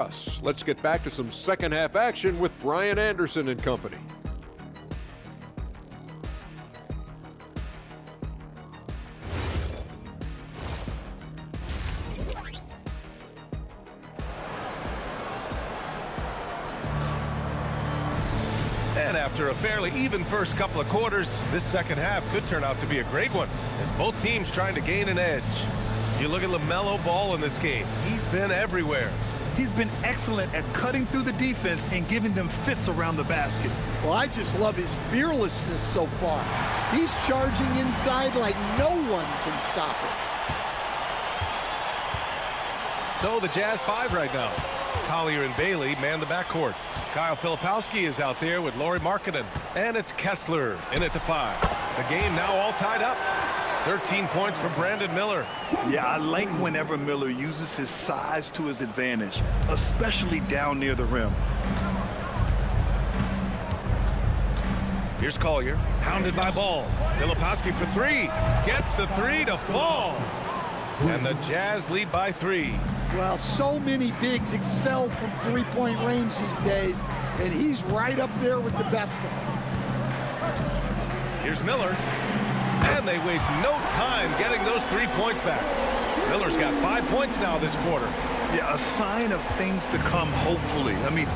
Let's get back to some second half action with Brian Anderson and company. And after a fairly even first couple of quarters, this second half could turn out to be a great one, as both teams trying to gain an edge. You look at LaMelo Ball in this game. He's been everywhere. He's been excellent at cutting through the defense and giving them fits around the basket. Well, I just love his fearlessness so far. He's charging inside like no one can stop him. So the Jazz 5 right now. Collier and Bailey man the backcourt. Kyle Filipowski is out there with Lauri Markkanen. And it's Kessler in at the 5. The game now all tied up. 13 points for Brandon Miller. Yeah, I like whenever Miller uses his size to his advantage, especially down near the rim. Here's Collier, hounded by Ball. Filipowski for 3. Gets the 3 to fall. And the Jazz lead by 3. Well, so many bigs excel from three-point range these days, and he's right up there with the best of them. Here's Miller. And they waste no time getting those 3 points back. Miller's got 5 points now this quarter. Yeah, a sign of things to come, hopefully. I mean,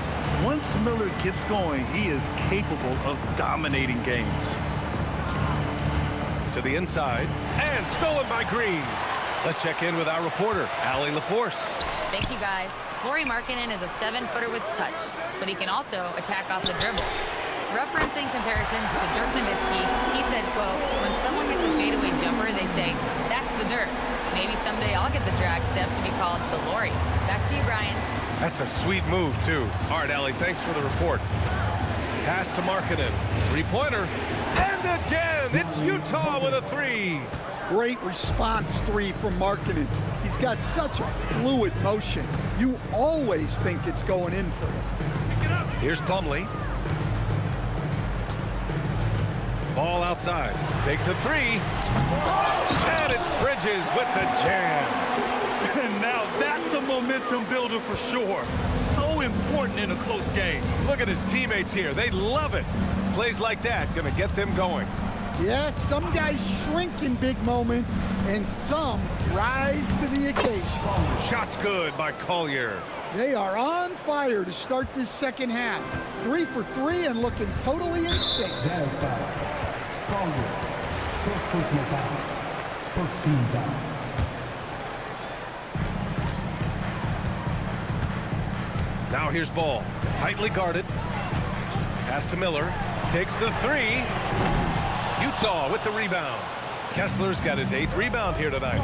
once Miller gets going, he is capable of dominating games. To the inside, and stolen by Green. Let's check in with our reporter, Allie LaForce. Thank you, guys. Lauri Markkanen is a 7-footer with touch, but he can also attack off the dribble. Referencing comparisons to Dirk Nowitzki, he said, quote, when someone gets a fadeaway jumper, they say, that's the Dirk. Maybe someday I'll get the drag step to be called the Lauri. Back to you, Brian. That's a sweet move, too. All right, Allie, thanks for the report. Pass to Markkanen. 3-pointer. And again, it's Utah with a 3. Great response 3 from Markkanen. He's got such a fluid motion. You always think it's going in for him. Here's Plumlee. Ball outside. Takes a 3. And it's Bridges with the jam. And now that's a momentum builder for sure. So important in a close game. Look at his teammates here. They love it. Plays like that gonna get them going. Yes, some guys shrink in big moments, and some rise to the occasion. Shot's good by Collier. They are on fire to start this second half. 3 for 3 and looking totally in sync. Jazz foul. Collier. First personal foul. First team foul. Now here's Ball. Tightly guarded. Pass to Miller. Takes the 3. Utah with the rebound. Kessler's got his 8th rebound here tonight.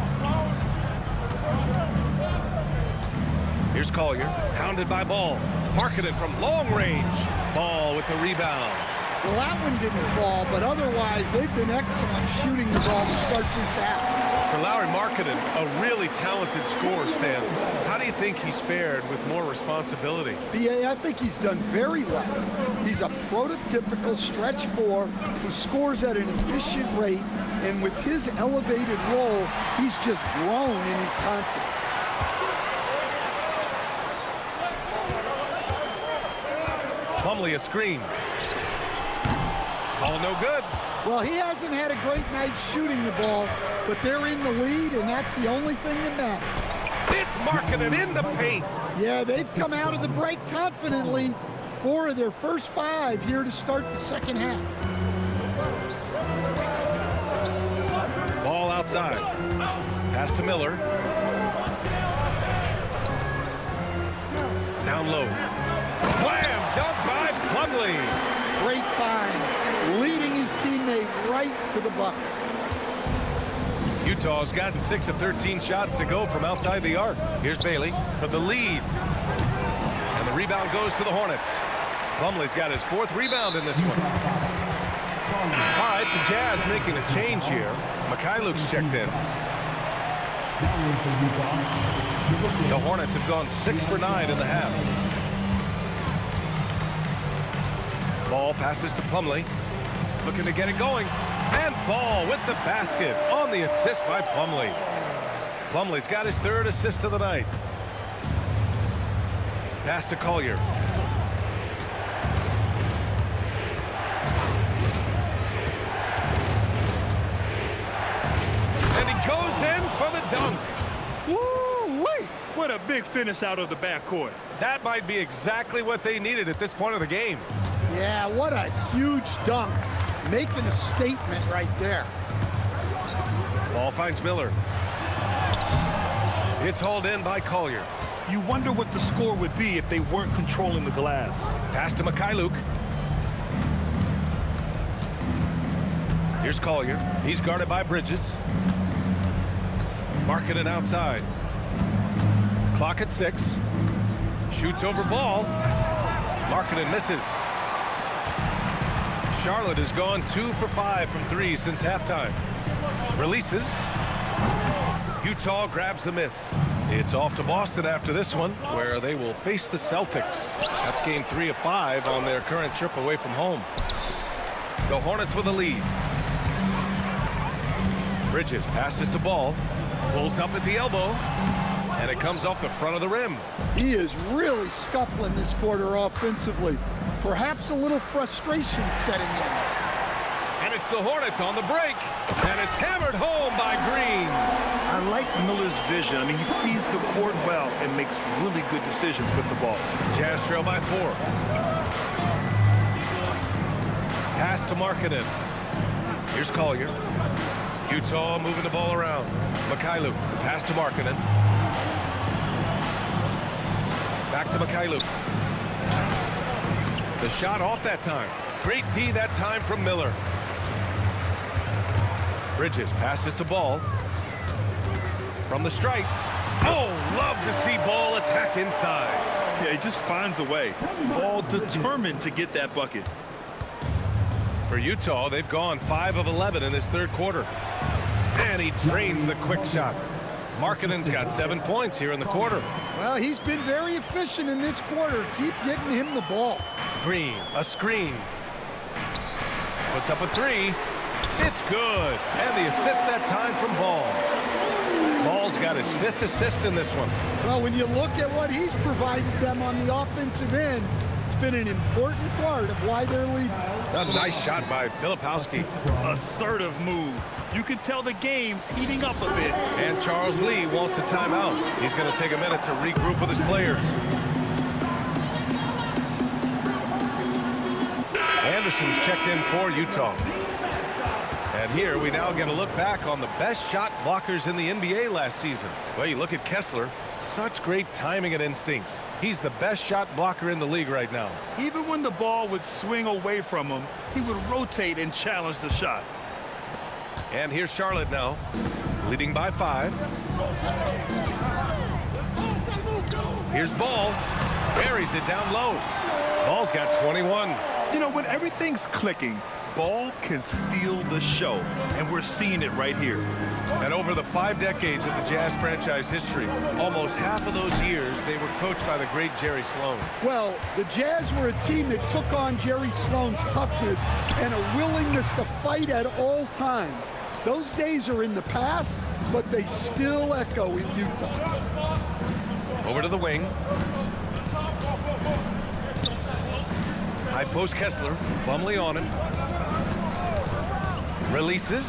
Here's Collier, hounded by Ball. Markkanen from long range. Ball with the rebound. Well, that one didn't fall, but otherwise they've been excellent shooting the ball to start this half. For Lauri Markkanen, a really talented scorer, Stan. How do you think he's fared with more responsibility? BA, I think he's done very well. He's a prototypical stretch 4 who scores at an efficient rate, and with his elevated role, he's just grown in his confidence. Plumlee a screen. Ball no good. Well, he hasn't had a great night shooting the ball, but they're in the lead, and that's the only thing that matters. It's Markkanen in the paint. Yeah, they've come out of the break confidently. 4 of their first 5 here to start the second half. Ball outside. Pass to Miller. Down low. Slam dunk by Plumlee. Great find, leading his teammate right to the bucket. Utah's gotten 6 of 13 shots to go from outside the arc. Here's Bailey for the lead. And the rebound goes to the Hornets. Plumlee's got his 4th rebound in this one. All right, the Jazz making a change here. Mikhailuk's checked in. The Hornets have gone 6 for 9 in the half. Ball passes to Plumlee. Looking to get it going. And Ball with the basket on the assist by Plumlee. Plumlee's got his 3rd assist of the night. Pass to Collier. And he goes in for the dunk. Woo-wee! What a big finish out of the backcourt. That might be exactly what they needed at this point of the game. Yeah, what a huge dunk. Making a statement right there. Ball finds Miller. It's hauled in by Collier. You wonder what the score would be if they weren't controlling the glass. Pass to Mikhailuk. Here's Collier. He's guarded by Bridges. Marking it outside. Clock at 6. Shoots over ball. Markkanen misses. Charlotte has gone 2 for 5 from 3 since halftime. Releases. Utah grabs the miss. It's off to Boston after this one, where they will face the Celtics. That's game 3 of 5 on their current trip away from home. The Hornets with a lead. Bridges passes to Ball. Pulls up at the elbow. And it comes off the front of the rim. He is really scuffling this quarter offensively. Perhaps a little frustration setting in. And it's the Hornets on the break. And it's hammered home by Green. I like Miller's vision. I mean, he sees the court well and makes really good decisions with the ball. Jazz trail by 4. Pass to Markkanen. Here's Collier. Utah moving the ball around. Mikhailuk, the pass to Markkanen. Back to Mikhailuk. The shot off that time. Great D that time from Miller. Bridges passes to Ball. From the strike. Oh, love to see Ball attack inside. Yeah, he just finds a way. Ball determined to get that bucket. For Utah, they've gone 5 of 11 in this third quarter. And he drains the quick shot. Markkanen's got 7 points here in the quarter. Well, he's been very efficient in this quarter. Keep getting him the ball. Green, a screen. Puts up a 3. It's good. And the assist that time from Ball. Ball's got his 5th assist in this one. Well, when you look at what he's provided them on the offensive end, it's been an important part of why they're leading. A nice shot by Filipowski. Assertive move. You can tell the game's heating up a bit. And Charles Lee wants a timeout. He's going to take a minute to regroup with his players. Anderson's checked in for Utah. And here we now get a look back on the best shot blockers in the NBA last season. Well, you look at Kessler. Such great timing and instincts. He's the best shot blocker in the league right now. Even when the ball would swing away from him, he would rotate and challenge the shot. And here's Charlotte now, leading by 5. Here's Ball. Buries it down low. Ball's got 21. You know, when everything's clicking, Ball can steal the show, and we're seeing it right here. And over the 5 decades of the Jazz franchise history, almost half of those years, they were coached by the great Jerry Sloan. Well, the Jazz were a team that took on Jerry Sloan's toughness and a willingness to fight at all times. Those days are in the past, but they still echo in Utah. Over to the wing. High post Kessler, Plumlee on him. Releases.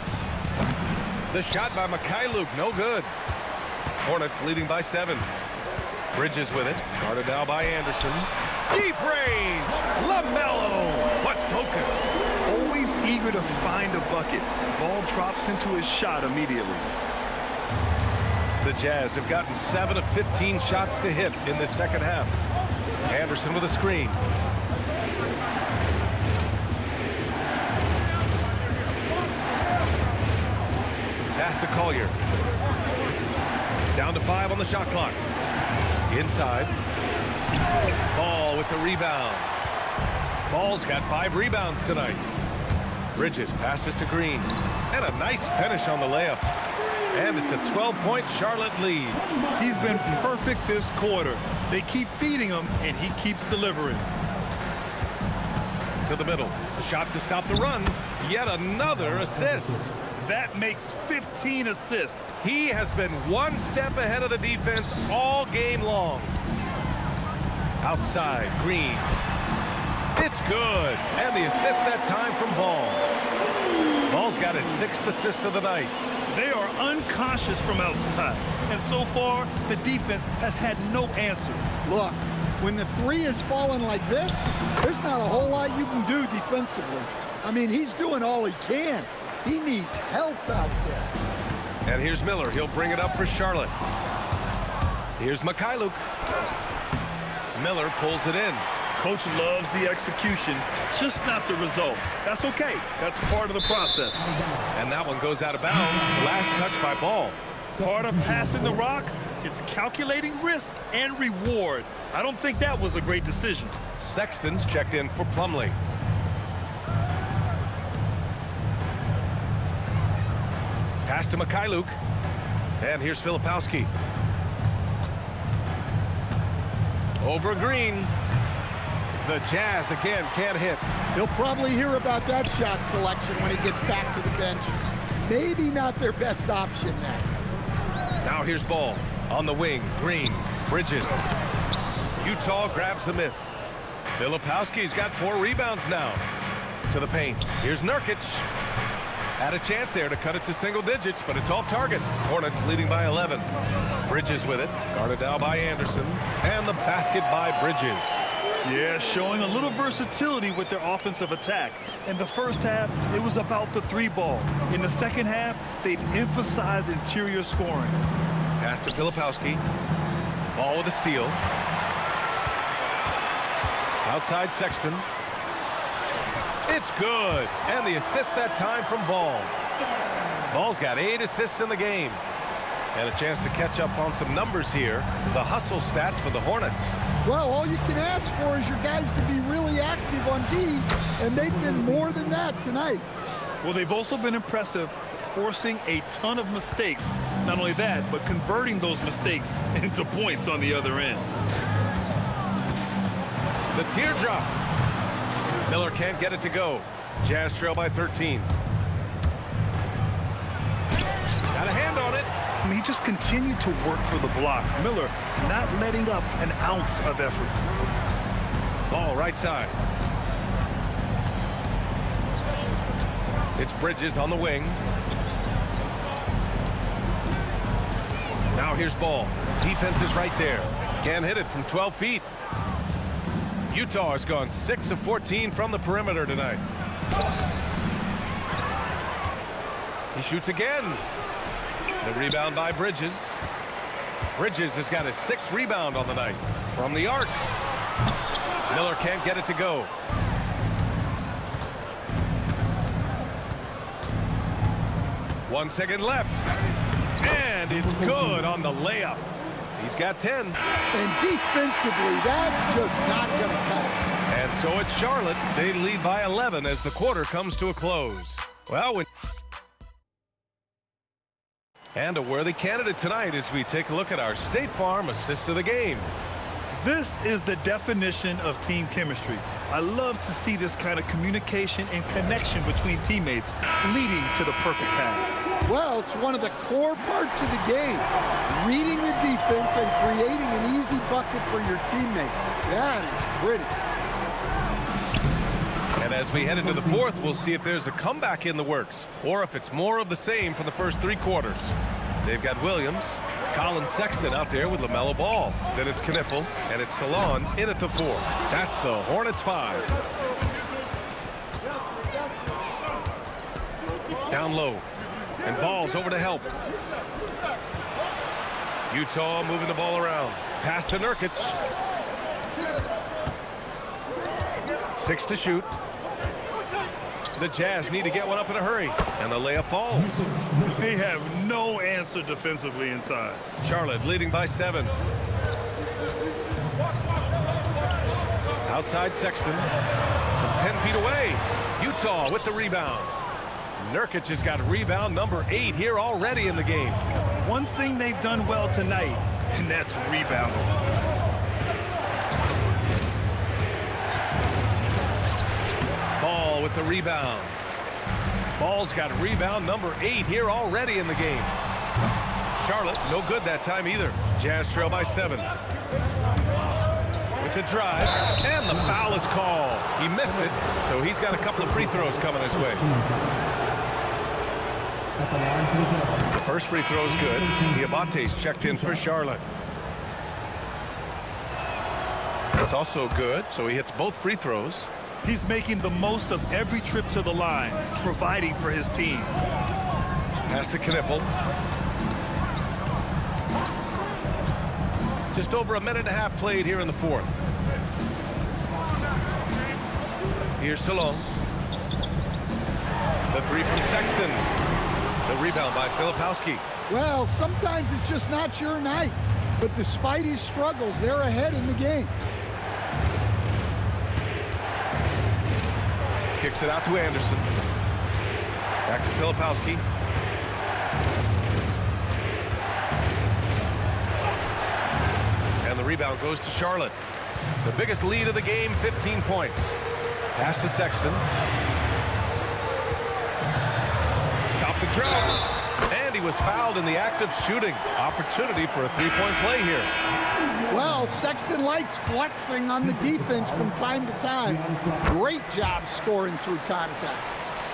The shot by Mikhailuk, no good. Hornets leading by 7. Bridges with it, guarded now by Anderson. Deep range, LaMelo, what focus. Always eager to find a bucket. Ball drops into his shot immediately. The Jazz have gotten 7 of 15 shots to hit in this second half. Anderson with a screen. Pass to Collier. Down to 5 on the shot clock. Inside. Ball with the rebound. Ball's got 5 rebounds tonight. Bridges passes to Green. And a nice finish on the layup. And it's a 12-point Charlotte lead. He's been perfect this quarter. They keep feeding him, and he keeps delivering. To the middle. A shot to stop the run. Yet another assist. That makes 15 assists. He has been one step ahead of the defense all game long. Outside, Green. It's good. And the assist that time from Ball. Ball's got his 6th assist of the night. They are unconscious from outside. And so far, the defense has had no answer. Look, when the three is falling like this, there's not a whole lot you can do defensively. I mean, he's doing all he can. He needs help out there. And here's Miller. He'll bring it up for Charlotte. Here's Mikhailuk. Miller pulls it in. Coach loves the execution, just not the result. That's okay. That's part of the process. And that one goes out of bounds. Last touch by Ball. Part of passing the rock, it's calculating risk and reward. I don't think that was a great decision. Sexton's checked in for Plumlee. Pass to Mikhailuk. And here's Filipowski. Over Green. The Jazz again can't hit. He'll probably hear about that shot selection when he gets back to the bench. Maybe not their best option now. Now here's Ball on the wing. Green, Bridges. Utah grabs the miss. Filipowski's got 4 rebounds now. To the paint. Here's Nurkic. Had a chance there to cut it to single digits, but it's off target. Hornets leading by 11. Bridges with it. Guarded now by Anderson. And the basket by Bridges. Yeah, showing a little versatility with their offensive attack. In the first half, it was about the 3-ball. In the second half, they've emphasized interior scoring. Pass to Filipowski. Ball with a steal. Outside Sexton. It's good. And the assist that time from Ball. Ball's got 8 assists in the game. And a chance to catch up on some numbers here. The hustle stats for the Hornets. Well, all you can ask for is your guys to be really active on D, and they've been more than that tonight. Well, they've also been impressive, forcing a ton of mistakes. Not only that, but converting those mistakes into points on the other end. The teardrop. Miller can't get it to go. Jazz trail by 13. Got a hand on it. I mean, he just continued to work for the block. Miller not letting up an ounce of effort. Ball right side. It's Bridges on the wing. Now here's Ball. Defense is right there. Can't hit it from 12 feet. Utah has gone 6 of 14 from the perimeter tonight. He shoots again. The rebound by Bridges. Bridges has got his 6th rebound on the night. From the arc. Miller can't get it to go. One second left. And it's good on the layup. He's got 10. And defensively, that's just not going to cut it. And so it's Charlotte. They lead by 11 as the quarter comes to a close. Well, and a worthy candidate tonight as we take a look at our State Farm assist of the game. This is the definition of team chemistry. I love to see this kind of communication and connection between teammates leading to the perfect pass. Well, it's one of the core parts of the game. Reading the defense and creating an easy bucket for your teammate. That is pretty. And as we head into the fourth, we'll see if there's a comeback in the works or if it's more of the same for the first 3 quarters. They've got Williams, Colin Sexton out there with LaMelo Ball. Then it's Knipple, and it's Salon in at the 4. That's the Hornets 5. Down low, and Ball's over to help. Utah moving the ball around. Pass to Nurkic. 6 to shoot. The Jazz need to get one up in a hurry, and the layup falls. They have no answer defensively inside. Charlotte leading by 7. Outside Sexton. From 10 feet away. Utah with the rebound. Nurkic has got rebound number 8 here already in the game. One thing they've done well tonight, and that's rebounding. Ball with the rebound. Ball's got rebound number 8 here already in the game. Charlotte, no good that time either. Jazz trail by 7. With with the drive, and the foul is called. He missed it, so he's got a couple of free throws coming his way. The first free throw is good. Diabate's checked in for Charlotte. It's also good, so he hits both free throws. He's making the most of every trip to the line, providing for his team. Pass to Knippel. Just over a minute and a half played here in the fourth. Here's Salon. The three from Sexton. The rebound by Filipowski. Well, sometimes it's just not your night. But despite his struggles, they're ahead in the game. Kicks it out to Anderson. Back to Filipowski. And the rebound goes to Charlotte. The biggest lead of the game, 15 points. Pass to Sexton. Stop the drought. And he was fouled in the act of shooting. Opportunity for a three-point play here. Well, Sexton likes flexing on the defense from time to time. Great job scoring through contact.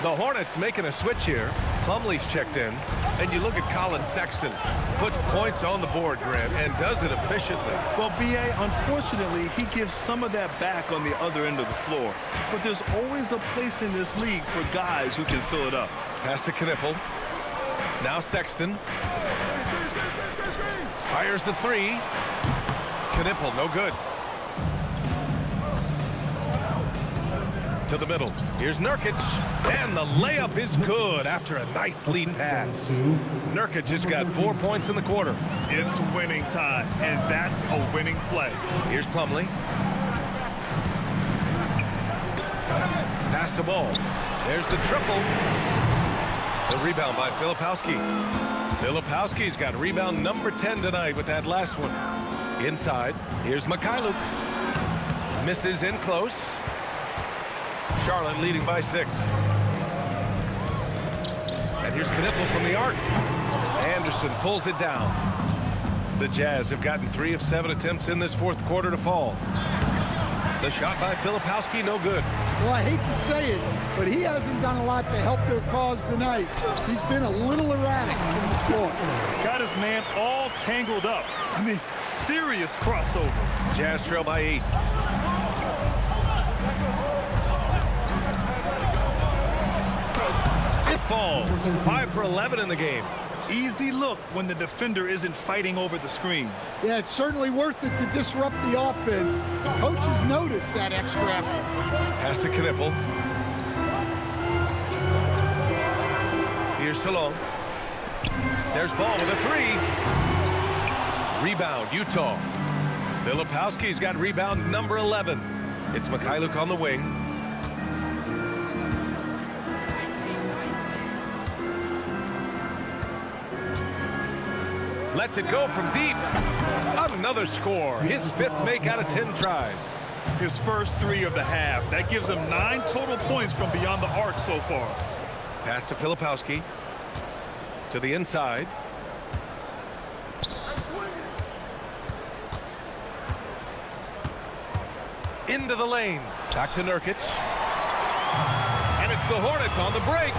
The Hornets making a switch here. Plumlee's checked in. And you look at Colin Sexton. Puts points on the board, Grant, and does it efficiently. Well, B.A., unfortunately, he gives some of that back on the other end of the floor. But there's always a place in this league for guys who can fill it up. Pass to Knippel. Now Sexton. Fires the three. Knippel, no good. To the middle. Here's Nurkic. And the layup is good after a nice lead pass. Nurkic has got 4 points in the quarter. It's winning time, and that's a winning play. Here's Plumlee. Pass to Ball. There's the triple. The rebound by Filipowski. Filipowski's got rebound number 10 tonight with that last one. Inside, here's Mikhailuk. Misses in close. Charlotte leading by 6. And here's Knippel from the arc. Anderson pulls it down. The Jazz have gotten 3 of 7 attempts in this fourth quarter to fall. The shot by Filipowski, no good. Well, I hate to say it, but he hasn't done a lot to help their cause tonight. He's been a little erratic from the floor. Got his man all tangled up. I mean, serious crossover. Jazz trail by 8. It falls. 5 for 11 in the game. Easy look when the defender isn't fighting over the screen. Yeah, it's certainly worth it to disrupt the offense. Coaches notice that extra effort. Pass to Knippel. Here's Salon. There's Ball with a 3. Rebound, Utah. Filipowski's got rebound number 11. It's Mikhailuk on the wing. Lets it go from deep. Another score. His 5th make out of 10 tries. His first 3 of the half. That gives him 9 total points from beyond the arc so far. Pass to Filipowski. To the inside. Into the lane. Back to Nurkic. And it's the Hornets on the break.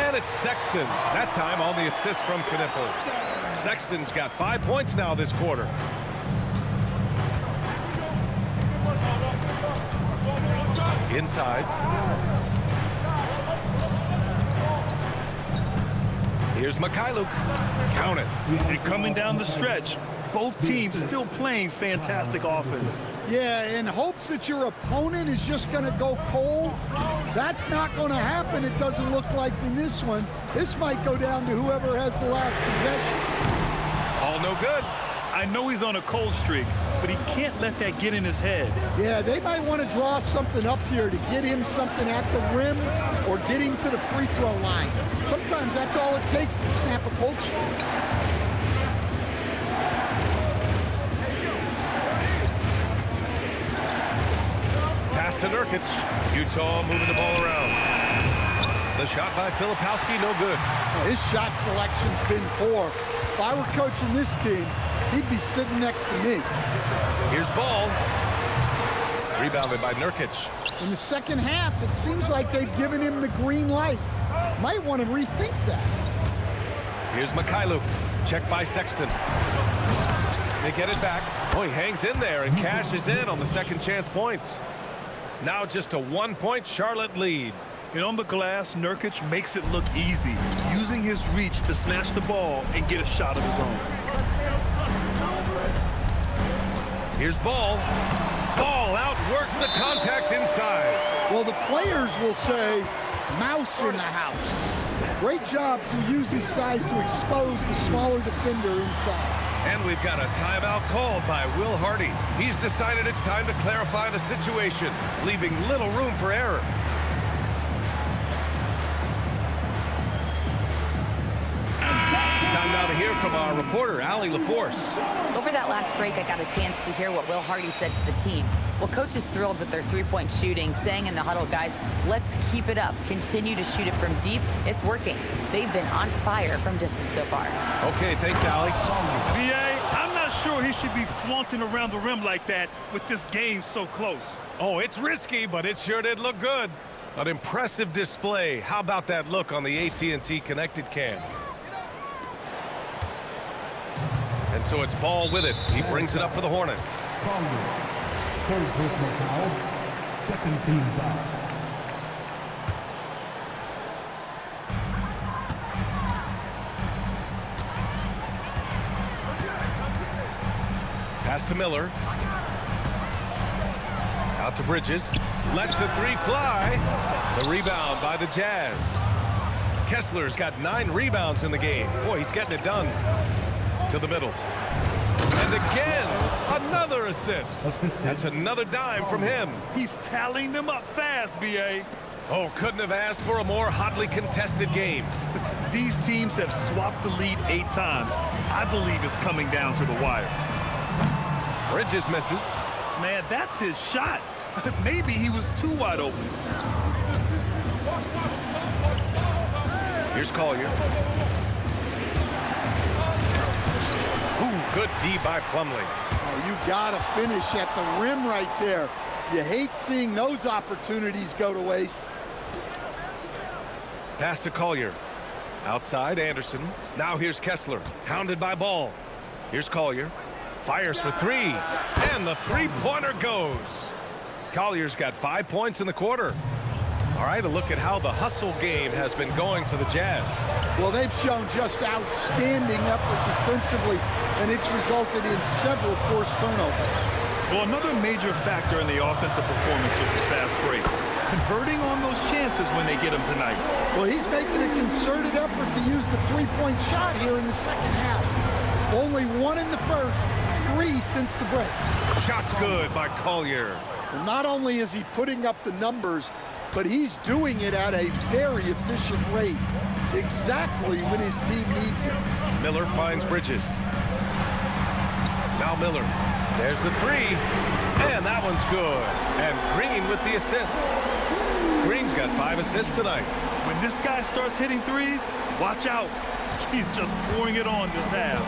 And it's Sexton. That time on the assist from Knippel. Sexton's got 5 points now this quarter. Inside. Here's Mikhailuk. Count it. And coming down the stretch, both teams still playing fantastic offense. Yeah, in hopes that your opponent is just going to go cold. That's not going to happen, it doesn't look like, in this one. This might go down to whoever has the last possession. All no good. I know he's on a cold streak, but he can't let that get in his head. Yeah, they might want to draw something up here to get him something at the rim or get him to the free throw line. Sometimes that's all it takes to snap a cold streak. Pass to Nurkic. Utah moving the ball around. The shot by Filipowski, no good. His shot selection's been poor. If I were coaching this team, he'd be sitting next to me. Here's ball. Rebounded by Nurkic. In the second half, it seems like they've given him the green light. Might want to rethink that. Here's Mikhailuk. Checked by Sexton. They get it back. Oh, he hangs in there and cashes in on the second chance points. Now just a 1-point Charlotte lead. And on the glass, Nurkic makes it look easy, using his reach to snatch the ball and get a shot of his own. Here's ball. Ball outworks the contact inside. Well, the players will say, mouse in the house. Great job to use his size to expose the smaller defender inside. And we've got a timeout called by Will Hardy. He's decided it's time to clarify the situation, leaving little room for error. Time now to hear from our reporter, Allie LaForce. Over that last break, I got a chance to hear what Will Hardy said to the team. Well, coach is thrilled with their three-point shooting, saying in the huddle, guys, let's keep it up. Continue to shoot it from deep. It's working. They've been on fire from distance so far. Okay, thanks, Allie. B.A., I'm not sure he should be flaunting around the rim like that with this game so close. Oh, it's risky, but it sure did look good. An impressive display. How about that look on the AT&T connected cam? And so it's ball with it. He brings it up for the Hornets. Third personal foul. Second team foul. Pass to Miller. Out to Bridges. Lets the three fly. The rebound by the Jazz. Kessler's got 9 rebounds in the game. Boy, he's getting it done. To the middle. And again, another assist. That's another dime from him. He's tallying them up fast, B.A. Oh, couldn't have asked for a more hotly contested game. These teams have swapped the lead 8 times. I believe it's coming down to the wire. Bridges misses. Man, that's his shot. Maybe he was too wide open. Here's Collier. Ooh, good D by Plumlee. Oh, you gotta finish at the rim right there. You hate seeing those opportunities go to waste. Pass to Collier. Outside, Anderson. Now here's Kessler. Hounded by Ball. Here's Collier. Fires for 3. And the three-pointer goes. Collier's got 5 points in the quarter. All right, a look at how the hustle game has been going for the Jazz. Well, they've shown just outstanding effort defensively, and it's resulted in several forced turnovers. Well, another major factor in the offensive performance was the fast break. Converting on those chances when they get them tonight. Well, he's making a concerted effort to use the three-point shot here in the second half. Only 1 in the first, 3 since the break. Shot's good by Collier. And not only is he putting up the numbers, but he's doing it at a very efficient rate, exactly when his team needs it. Miller finds Bridges. Now Miller. There's the 3. And that one's good. And Green with the assist. Green's got 5 assists tonight. When this guy starts hitting threes, watch out. He's just pouring it on this half.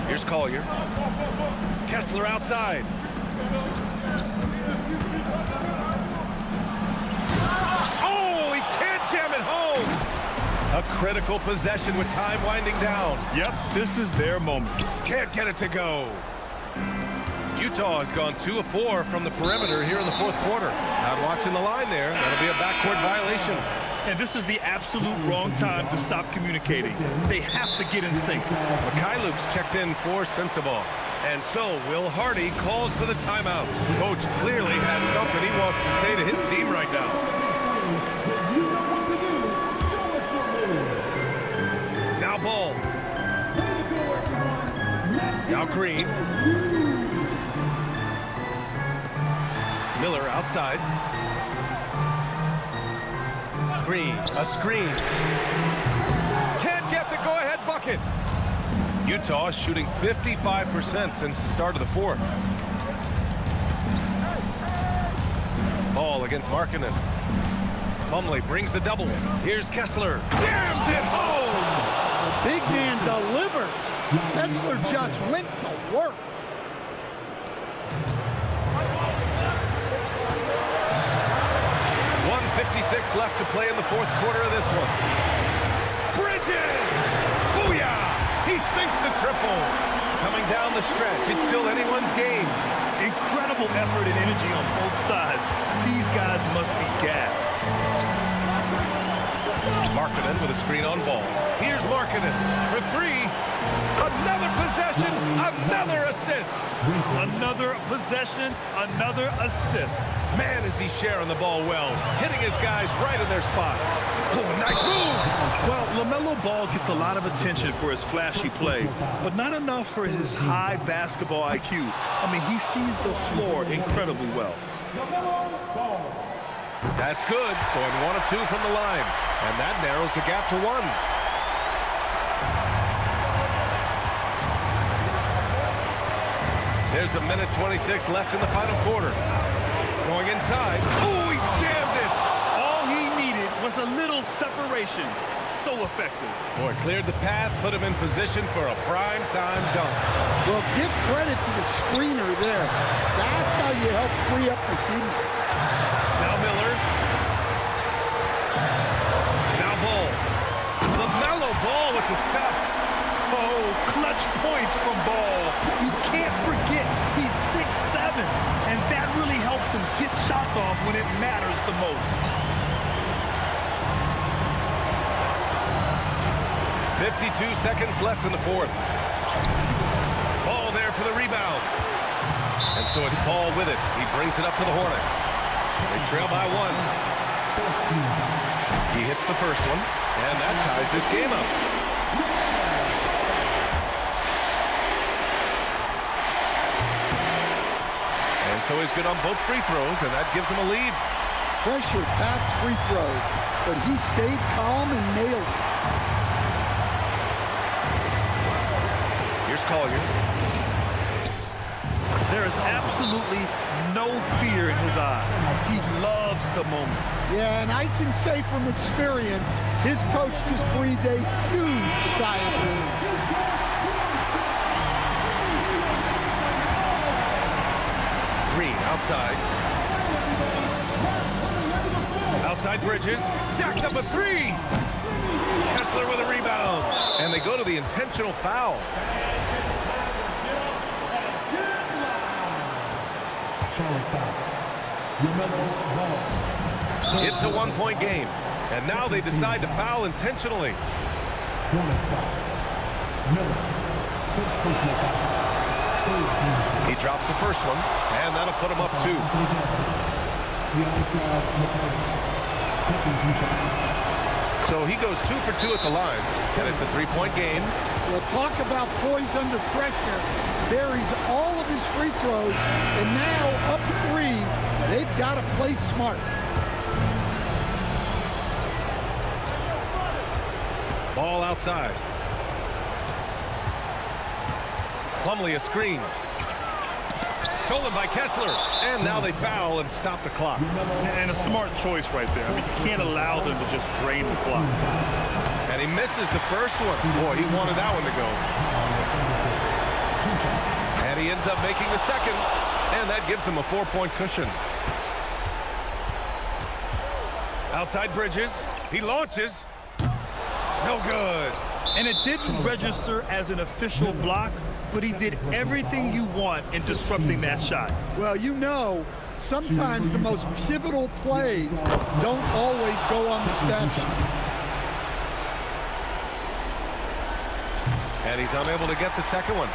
Here's Collier. Kessler outside. Oh, he can't jam it home. A critical possession with time winding down. Yep, this is their moment. Can't get it to go. Utah has gone 2 of 4 from the perimeter here in the 4th quarter. Not watching the line there. That'll be a backcourt violation. And this is the absolute wrong time to stop communicating. They have to get in sync. Mikhailuk's checked in for Sensabaugh. And so Will Hardy calls for the timeout. Coach clearly has something he wants to say to his team right now. Now Ball. Now Green. Miller outside. Green, a screen. Can't get the go-ahead bucket. Utah is shooting 55% since the start of the 4th. Ball against Markkanen. Plumlee brings the double. Here's Kessler. Jams it home! Big man delivers. Kessler just went to work. .156 left to play in the fourth quarter of this one. Bridges! Booyah! He sinks the triple. Coming down the stretch, it's still anyone's game. Incredible effort and energy on both sides. These guys must be gassed. Markkanen with a screen on ball. Here's Markkanen for three. Another possession, another assist. Another possession, another assist. Man, is he sharing the ball well, hitting his guys right in their spots. Oh, nice move. Well, LaMelo Ball gets a lot of attention for his flashy play, but not enough for his high basketball IQ. I mean, he sees the floor incredibly well. That's good, going 1 of 2 from the line, and that narrows the gap to 1. There's a minute 26 left in the final quarter. Going inside. Oh, he jammed it. All he needed was a little separation. So effective. Boy, cleared the path, put him in position for a prime-time dunk. Well, give credit to the screener there. That's how you help free up the teammates. Now Miller. Now Ball. LaMelo Ball with the stuff. Oh, clutch points from Ball. You can't forget he's 6'7", and that really helps him get shots off when it matters the most. 52 seconds left in the fourth. Ball there for the rebound. And so it's Ball with it. He brings it up to the Hornets. They trail by 1. He hits the first one, and that ties this game up. And so he's good on both free throws, and that gives him a lead. Pressure-packed free throws, but he stayed calm and nailed it. Here's Collier. There is absolutely no fear in his eyes. He loves the moment. Yeah, and I can say from experience, his coach just breathed a huge sigh of relief. Green outside. Outside Bridges. Jacks up a three. Kessler with a rebound. And they go to the intentional foul. It's a one-point game. And now they decide to foul intentionally. He drops the first one, and that'll put him up 2. So he goes 2 for 2 at the line, and it's a 3-point game. Well, talk about poise under pressure. Buries all of his free throws, and now up 3. They've got to play smart. Ball outside. Plumlee a screen. Stolen by Kessler. And now they foul and stop the clock. And a smart choice right there. I mean, you can't allow them to just drain the clock. And he misses the first one. Boy, he wanted that one to go. And he ends up making the second. And that gives him a 4-point cushion. Outside Bridges. He launches. No good. And it didn't register as an official block, but he did everything you want in disrupting that shot. Well, you know, sometimes the most pivotal plays don't always go on the stat sheet. And he's unable to get the second one.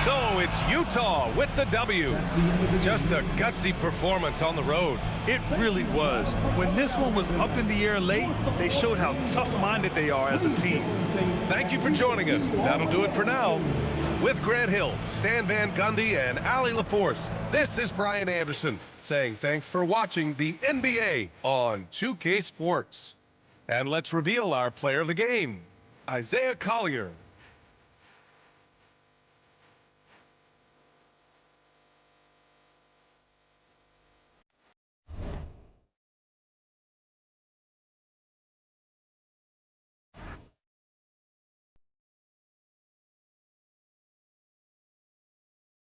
So it's Utah with the W. Just a gutsy performance on the road. It really was. When this one was up in the air late, they showed how tough-minded they are as a team. Thank you for joining us. That'll do it for now. With Grant Hill, Stan Van Gundy, and Ali LaForce, this is Brian Anderson saying thanks for watching the NBA on 2K Sports. And let's reveal our player of the game, Isaiah Collier.